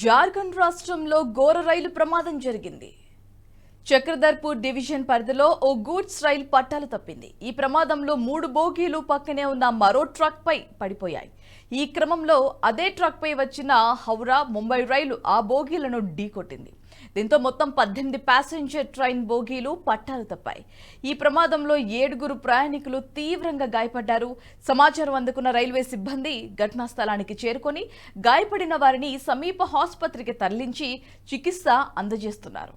జార్ఖండ్ రాష్ట్రంలో ఘోర రైలు ప్రమాదం జరిగింది. చక్రధర్పూర్ డివిజన్ పరిధిలో ఓ గూడ్స్ రైలు పట్టాలు తప్పింది. ఈ ప్రమాదంలో 3 బోగీలు పక్కనే ఉన్న మరో ట్రక్ పై పడిపోయాయి. ఈ క్రమంలో అదే ట్రక్ పై వచ్చిన హౌరా ముంబై రైలు ఆ బోగీలను ఢీకొట్టింది. దీంతో మొత్తం 18 ప్యాసింజర్ ట్రైన్ బోగీలు పట్టాలు తప్పాయి. ఈ ప్రమాదంలో 7 ప్రయాణికులు తీవ్రంగా గాయపడ్డారు. సమాచారం అందుకున్న రైల్వే సిబ్బంది ఘటనా స్థలానికి చేరుకొని గాయపడిన వారిని సమీప ఆసుపత్రికి తరలించి చికిత్స అందజేస్తున్నారు.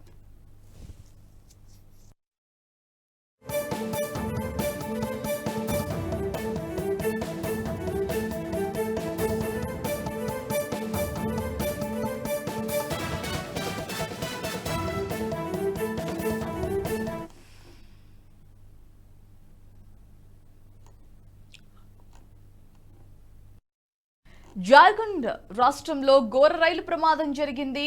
జార్ఖండ్ రాష్ట్రంలో ఘోర రైలు ప్రమాదం జరిగింది.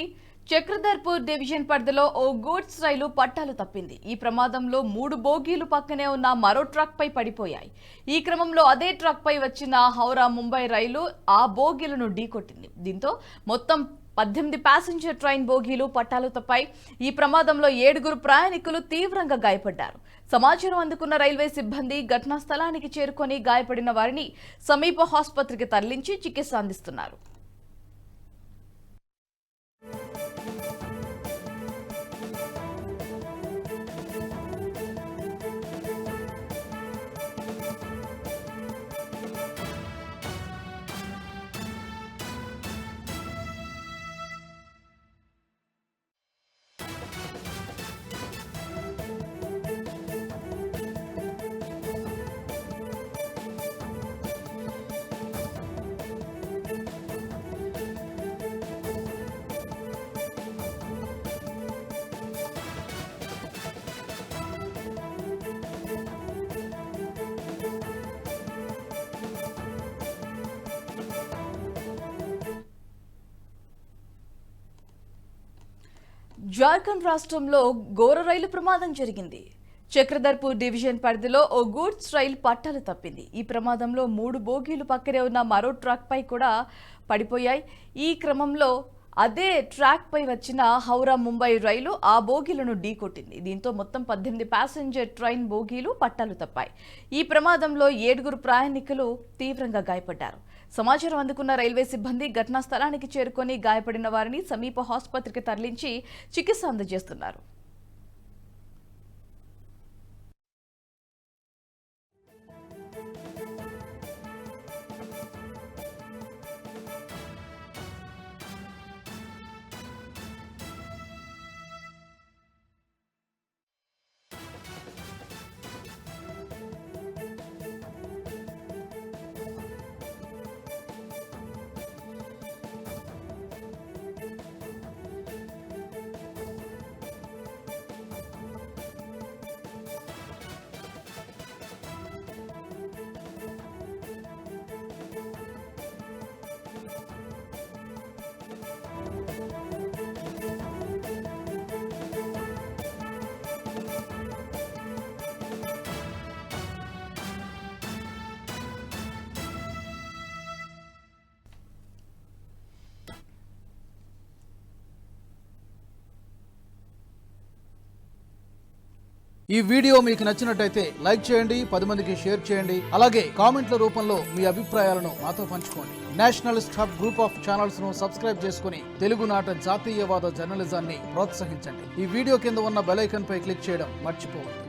చక్రధర్పూర్ డివిజన్ పరిధిలో ఓ గూడ్స్ రైలు పట్టాలు తప్పింది. ఈ ప్రమాదంలో 3 బోగీలు పక్కనే ఉన్న మరో ట్రక్ పై పడిపోయాయి. ఈ క్రమంలో అదే ట్రక్ పై వచ్చిన హౌరా ముంబై రైలు ఆ బోగీలను ఢీకొట్టింది. దీంతో మొత్తం 18 ప్యాసింజర్ ట్రైన్ బోగీలు పట్టాలు తప్పాయి. ఈ ప్రమాదంలో 7 ప్రయాణికులు తీవ్రంగా గాయపడ్డారు. సమాచారం అందుకున్న రైల్వే సిబ్బంది ఘటనా స్థలానికి చేరుకొని గాయపడిన వారిని సమీప ఆసుపత్రికి తరలించి చికిత్స అందిస్తున్నారు. జార్ఖండ్ రాష్ట్రంలో ఘోర రైలు ప్రమాదం జరిగింది. చక్రధర్పూర్ డివిజన్ పరిధిలో ఓ గూడ్స్ రైలు పట్టాలు తప్పింది. ఈ ప్రమాదంలో 3 బోగీలు పక్కనే ఉన్న మరో ట్రక్ పై కూడా పడిపోయాయి. ఈ క్రమంలో అదే ట్రాక్ పై వచ్చిన హౌరా ముంబై రైలు ఆ బోగీలను ఢీకొట్టింది. దీంతో మొత్తం 18 ప్యాసింజర్ ట్రైన్ బోగీలు పట్టాలు తప్పాయి. ఈ ప్రమాదంలో 7 ప్రయాణికులు తీవ్రంగా గాయపడ్డారు. సమాచారం అందుకున్న రైల్వే సిబ్బంది ఘటనా స్థలానికి చేరుకొని గాయపడిన వారిని సమీప ఆసుపత్రికి తరలించి చికిత్స అందజేస్తున్నారు. ఈ వీడియో మీకు నచ్చినట్టయితే లైక్ చేయండి, 10 మందికి షేర్ చేయండి. అలాగే కామెంట్ల రూపంలో మీ అభిప్రాయాలను మాతో పంచుకోండి. Nationalist hub group of channels ను సబ్స్క్రైబ్ చేసుకుని తెలుగునాట జాతీయవాద జర్నలిజాన్ని ప్రోత్సహించండి. ఈ వీడియో కింద ఉన్న బెల్ ఐకాన్ పై క్లిక్ చేయడం మర్చిపోవద్దు.